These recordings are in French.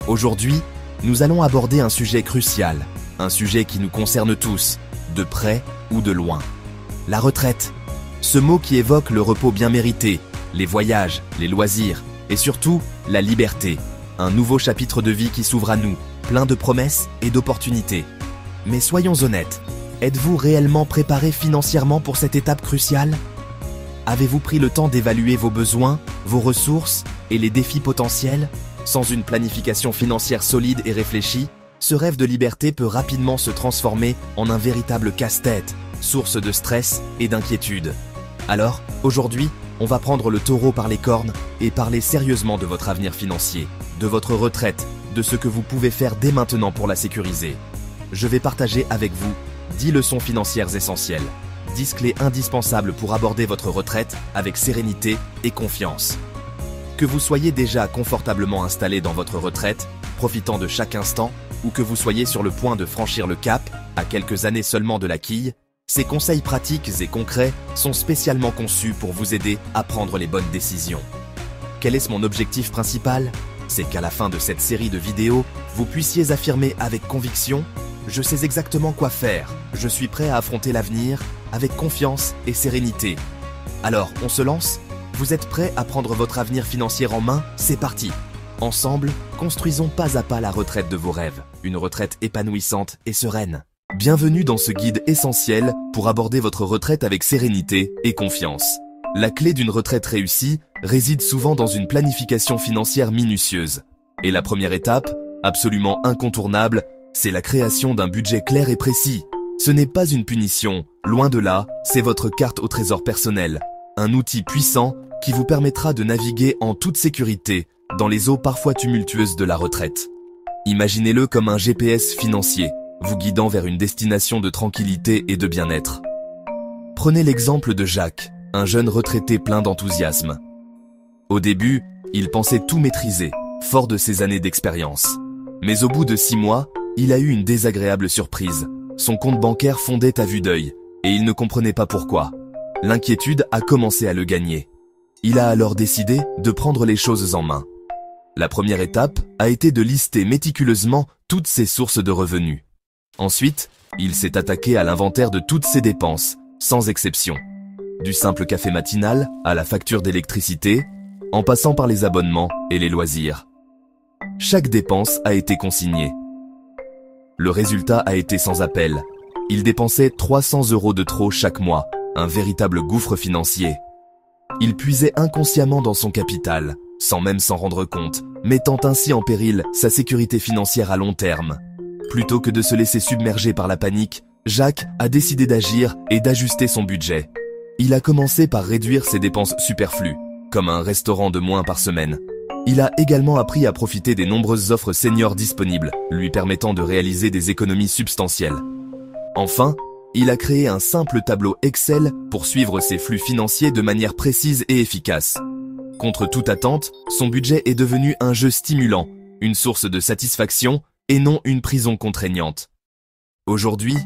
Aujourd'hui, nous allons aborder un sujet crucial, un sujet qui nous concerne tous, de près ou de loin. La retraite. Ce mot qui évoque le repos bien mérité, les voyages, les loisirs et surtout la liberté. Un nouveau chapitre de vie qui s'ouvre à nous, plein de promesses et d'opportunités. Mais soyons honnêtes, êtes-vous réellement préparé financièrement pour cette étape cruciale? Avez-vous pris le temps d'évaluer vos besoins, vos ressources et les défis potentiels? Sans une planification financière solide et réfléchie, ce rêve de liberté peut rapidement se transformer en un véritable casse-tête, source de stress et d'inquiétude. Alors, aujourd'hui, on va prendre le taureau par les cornes et parler sérieusement de votre avenir financier, de votre retraite, de ce que vous pouvez faire dès maintenant pour la sécuriser. Je vais partager avec vous 10 leçons financières essentielles, 10 clés indispensables pour aborder votre retraite avec sérénité et confiance. Que vous soyez déjà confortablement installé dans votre retraite, profitant de chaque instant, ou que vous soyez sur le point de franchir le cap, à quelques années seulement de la quille, ces conseils pratiques et concrets sont spécialement conçus pour vous aider à prendre les bonnes décisions. Quel est mon objectif principal? C'est qu'à la fin de cette série de vidéos, vous puissiez affirmer avec conviction « Je sais exactement quoi faire, je suis prêt à affronter l'avenir avec confiance et sérénité ». Alors, on se lance? Vous êtes prêt à prendre votre avenir financier en main? C'est parti! Ensemble, construisons pas à pas la retraite de vos rêves, une retraite épanouissante et sereine. Bienvenue dans ce guide essentiel pour aborder votre retraite avec sérénité et confiance. La clé d'une retraite réussie réside souvent dans une planification financière minutieuse. Et la première étape, absolument incontournable, c'est la création d'un budget clair et précis. Ce n'est pas une punition, loin de là, c'est votre carte au trésor personnel. Un outil puissant qui vous permettra de naviguer en toute sécurité dans les eaux parfois tumultueuses de la retraite. Imaginez-le comme un GPS financier, vous guidant vers une destination de tranquillité et de bien-être. Prenez l'exemple de Jacques, un jeune retraité plein d'enthousiasme. Au début, il pensait tout maîtriser, fort de ses années d'expérience. Mais au bout de 6 mois, il a eu une désagréable surprise. Son compte bancaire fondait à vue d'œil, et il ne comprenait pas pourquoi. L'inquiétude a commencé à le gagner. Il a alors décidé de prendre les choses en main. La première étape a été de lister méticuleusement toutes ses sources de revenus. Ensuite, il s'est attaqué à l'inventaire de toutes ses dépenses, sans exception. Du simple café matinal à la facture d'électricité, en passant par les abonnements et les loisirs. Chaque dépense a été consignée. Le résultat a été sans appel. Il dépensait 300 € de trop chaque mois, un véritable gouffre financier. Il puisait inconsciemment dans son capital, sans même s'en rendre compte, mettant ainsi en péril sa sécurité financière à long terme. Plutôt que de se laisser submerger par la panique, Jacques a décidé d'agir et d'ajuster son budget. Il a commencé par réduire ses dépenses superflues, comme un restaurant de moins par semaine. Il a également appris à profiter des nombreuses offres seniors disponibles, lui permettant de réaliser des économies substantielles. Enfin, il a créé un simple tableau Excel pour suivre ses flux financiers de manière précise et efficace. Contre toute attente, son budget est devenu un jeu stimulant, une source de satisfaction et non une prison contraignante. Aujourd'hui,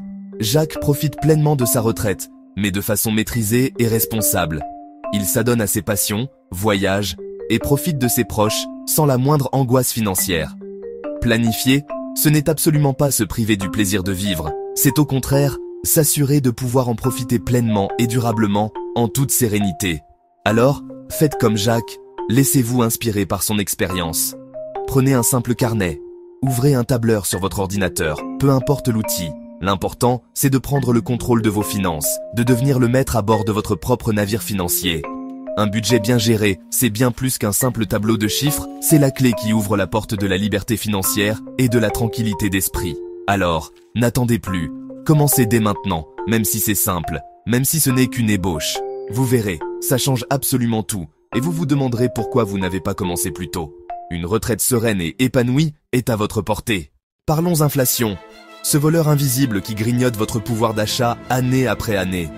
Jacques profite pleinement de sa retraite, mais de façon maîtrisée et responsable. Il s'adonne à ses passions, voyage et profite de ses proches sans la moindre angoisse financière. Planifier, ce n'est absolument pas se priver du plaisir de vivre, c'est au contraire s'assurer de pouvoir en profiter pleinement et durablement en toute sérénité. Alors, faites comme Jacques, laissez-vous inspirer par son expérience. Prenez un simple carnet, ouvrez un tableur sur votre ordinateur, peu importe l'outil. L'important, c'est de prendre le contrôle de vos finances, de devenir le maître à bord de votre propre navire financier. Un budget bien géré, c'est bien plus qu'un simple tableau de chiffres, c'est la clé qui ouvre la porte de la liberté financière et de la tranquillité d'esprit. Alors, n'attendez plus, commencez dès maintenant, même si c'est simple, même si ce n'est qu'une ébauche. Vous verrez, ça change absolument tout, et vous vous demanderez pourquoi vous n'avez pas commencé plus tôt. Une retraite sereine et épanouie est à votre portée. Parlons inflation. Ce voleur invisible qui grignote votre pouvoir d'achat année après année.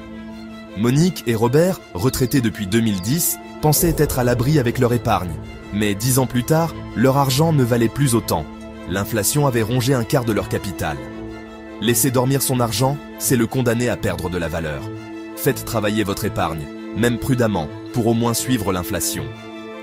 Monique et Robert, retraités depuis 2010, pensaient être à l'abri avec leur épargne. Mais 10 ans plus tard, leur argent ne valait plus autant. L'inflation avait rongé un quart de leur capital. Laisser dormir son argent, c'est le condamner à perdre de la valeur. Faites travailler votre épargne, même prudemment, pour au moins suivre l'inflation.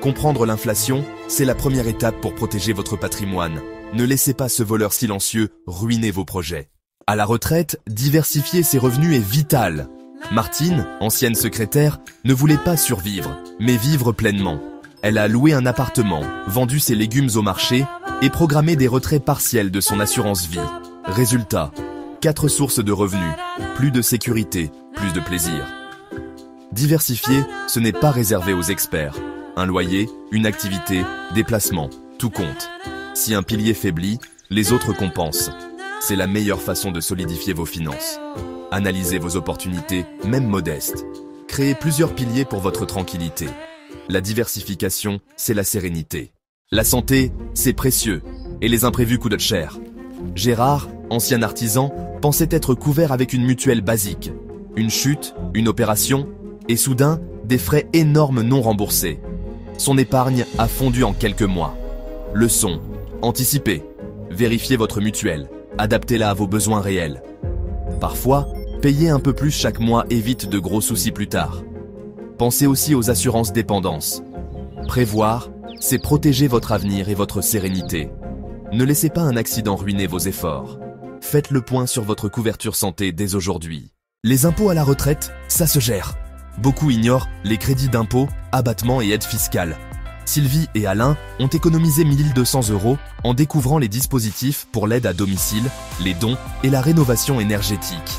Comprendre l'inflation, c'est la première étape pour protéger votre patrimoine. Ne laissez pas ce voleur silencieux ruiner vos projets. À la retraite, diversifier ses revenus est vital. Martine, ancienne secrétaire, ne voulait pas survivre, mais vivre pleinement. Elle a loué un appartement, vendu ses légumes au marché et programmé des retraits partiels de son assurance vie. Résultat, 4 sources de revenus, plus de sécurité, plus de plaisir. Diversifier, ce n'est pas réservé aux experts. Un loyer, une activité, des placements, tout compte. Si un pilier faiblit, les autres compensent. C'est la meilleure façon de solidifier vos finances. Analysez vos opportunités, même modestes. Créez plusieurs piliers pour votre tranquillité. La diversification, c'est la sérénité. La santé, c'est précieux, et les imprévus coûtent cher. Gérard, ancien artisan, pensait être couvert avec une mutuelle basique. Une chute, une opération, et soudain, des frais énormes non remboursés. Son épargne a fondu en quelques mois. Leçon, anticipez. Vérifiez votre mutuelle. Adaptez-la à vos besoins réels. Parfois, payer un peu plus chaque mois évite de gros soucis plus tard. Pensez aussi aux assurances dépendance. Prévoir, c'est protéger votre avenir et votre sérénité. Ne laissez pas un accident ruiner vos efforts. Faites le point sur votre couverture santé dès aujourd'hui. Les impôts à la retraite, ça se gère. Beaucoup ignorent les crédits d'impôt, abattements et aides fiscales. Sylvie et Alain ont économisé 1 200 € en découvrant les dispositifs pour l'aide à domicile, les dons et la rénovation énergétique.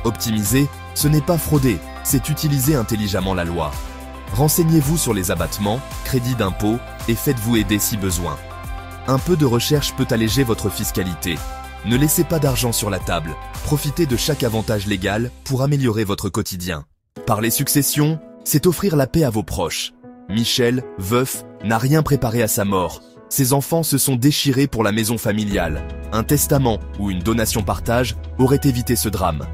Optimiser, ce n'est pas frauder, c'est utiliser intelligemment la loi. Renseignez-vous sur les abattements, crédits d'impôt et faites-vous aider si besoin. Un peu de recherche peut alléger votre fiscalité. Ne laissez pas d'argent sur la table, profitez de chaque avantage légal pour améliorer votre quotidien. Parler succession, c'est offrir la paix à vos proches. Michel, veuf, n'a rien préparé à sa mort. Ses enfants se sont déchirés pour la maison familiale. Un testament ou une donation partage aurait évité ce drame.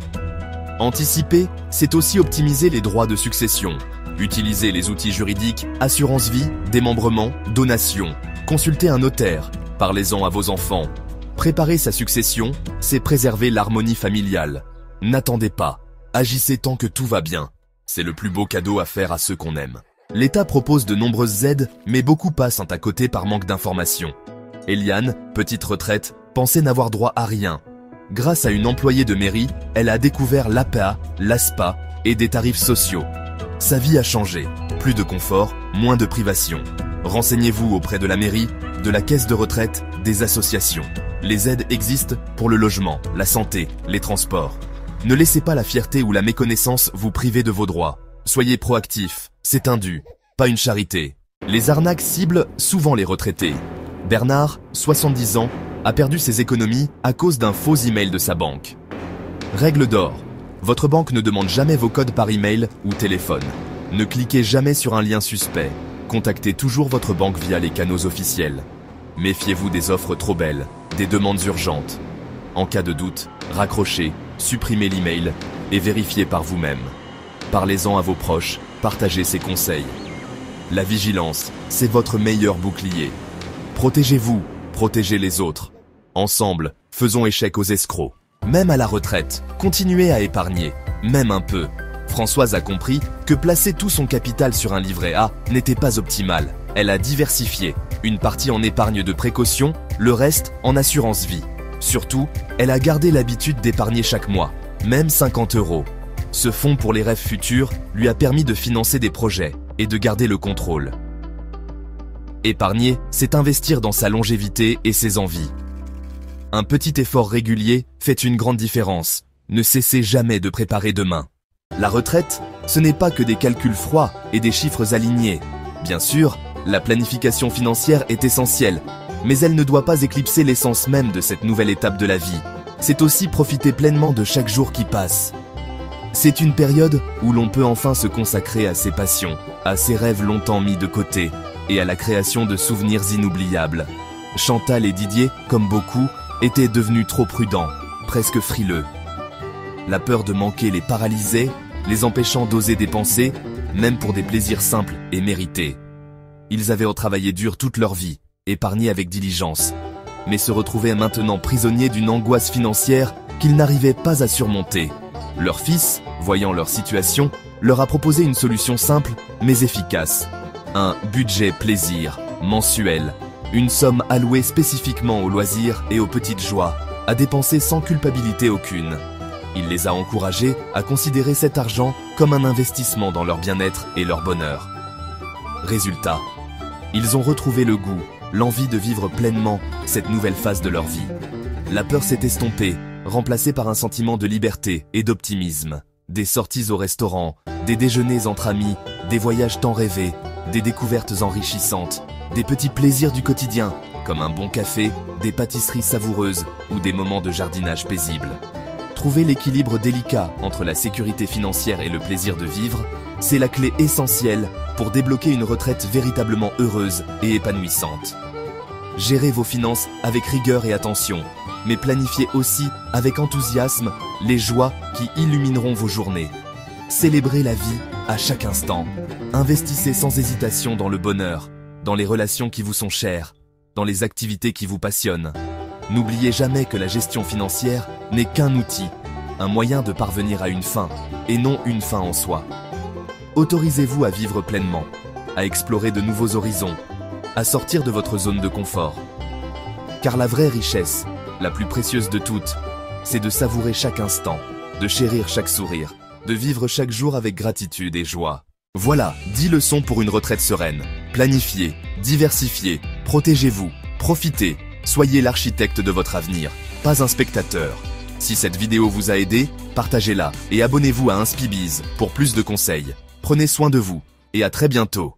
Anticiper, c'est aussi optimiser les droits de succession. Utilisez les outils juridiques, assurance vie, démembrement, donation. Consultez un notaire, parlez-en à vos enfants. Préparer sa succession, c'est préserver l'harmonie familiale. N'attendez pas, agissez tant que tout va bien. C'est le plus beau cadeau à faire à ceux qu'on aime. L'État propose de nombreuses aides, mais beaucoup passent à côté par manque d'informations. Eliane, petite retraite, pensait n'avoir droit à rien. Grâce à une employée de mairie, elle a découvert l'APA, l'ASPA et des tarifs sociaux. Sa vie a changé. Plus de confort, moins de privation. Renseignez-vous auprès de la mairie, de la caisse de retraite, des associations. Les aides existent pour le logement, la santé, les transports. Ne laissez pas la fierté ou la méconnaissance vous priver de vos droits. Soyez proactifs, c'est un dû, pas une charité. Les arnaques ciblent souvent les retraités. Bernard, 70 ans, a perdu ses économies à cause d'un faux email de sa banque. Règle d'or. Votre banque ne demande jamais vos codes par email ou téléphone. Ne cliquez jamais sur un lien suspect. Contactez toujours votre banque via les canaux officiels. Méfiez-vous des offres trop belles, des demandes urgentes. En cas de doute, raccrochez, supprimez l'email et vérifiez par vous-même. Parlez-en à vos proches, partagez ces conseils. La vigilance, c'est votre meilleur bouclier. Protégez-vous, protégez les autres. Ensemble, faisons échec aux escrocs. Même à la retraite, continuez à épargner, même un peu. Françoise a compris que placer tout son capital sur un livret A n'était pas optimal. Elle a diversifié, une partie en épargne de précaution, le reste en assurance vie. Surtout, elle a gardé l'habitude d'épargner chaque mois, même 50 €. Ce fonds pour les rêves futurs lui a permis de financer des projets et de garder le contrôle. Épargner, c'est investir dans sa longévité et ses envies. Un petit effort régulier fait une grande différence. Ne cessez jamais de préparer demain. La retraite, ce n'est pas que des calculs froids et des chiffres alignés. Bien sûr, la planification financière est essentielle, mais elle ne doit pas éclipser l'essence même de cette nouvelle étape de la vie. C'est aussi profiter pleinement de chaque jour qui passe. C'est une période où l'on peut enfin se consacrer à ses passions, à ses rêves longtemps mis de côté, et à la création de souvenirs inoubliables. Chantal et Didier, comme beaucoup, étaient devenus trop prudents, presque frileux. La peur de manquer les paralysait, les empêchant d'oser dépenser, même pour des plaisirs simples et mérités. Ils avaient travaillé dur toute leur vie, épargné avec diligence, mais se retrouvaient maintenant prisonniers d'une angoisse financière qu'ils n'arrivaient pas à surmonter. Leur fils, voyant leur situation, leur a proposé une solution simple mais efficace. Un budget plaisir, mensuel. Une somme allouée spécifiquement aux loisirs et aux petites joies, à dépenser sans culpabilité aucune. Il les a encouragés à considérer cet argent comme un investissement dans leur bien-être et leur bonheur. Résultat, ils ont retrouvé le goût, l'envie de vivre pleinement cette nouvelle phase de leur vie. La peur s'est estompée, remplacée par un sentiment de liberté et d'optimisme. Des sorties au restaurant, des déjeuners entre amis, des voyages tant rêvés, des découvertes enrichissantes, des petits plaisirs du quotidien, comme un bon café, des pâtisseries savoureuses ou des moments de jardinage paisible. Trouver l'équilibre délicat entre la sécurité financière et le plaisir de vivre, c'est la clé essentielle pour débloquer une retraite véritablement heureuse et épanouissante. Gérez vos finances avec rigueur et attention, mais planifiez aussi avec enthousiasme les joies qui illumineront vos journées. Célébrez la vie à chaque instant. Investissez sans hésitation dans le bonheur, dans les relations qui vous sont chères, dans les activités qui vous passionnent. N'oubliez jamais que la gestion financière n'est qu'un outil, un moyen de parvenir à une fin, et non une fin en soi. Autorisez-vous à vivre pleinement, à explorer de nouveaux horizons, à sortir de votre zone de confort. Car la vraie richesse, la plus précieuse de toutes, c'est de savourer chaque instant, de chérir chaque sourire, de vivre chaque jour avec gratitude et joie. Voilà, 10 leçons pour une retraite sereine. Planifiez, diversifiez, protégez-vous, profitez, soyez l'architecte de votre avenir, pas un spectateur. Si cette vidéo vous a aidé, partagez-la et abonnez-vous à Inspibiz pour plus de conseils. Prenez soin de vous et à très bientôt.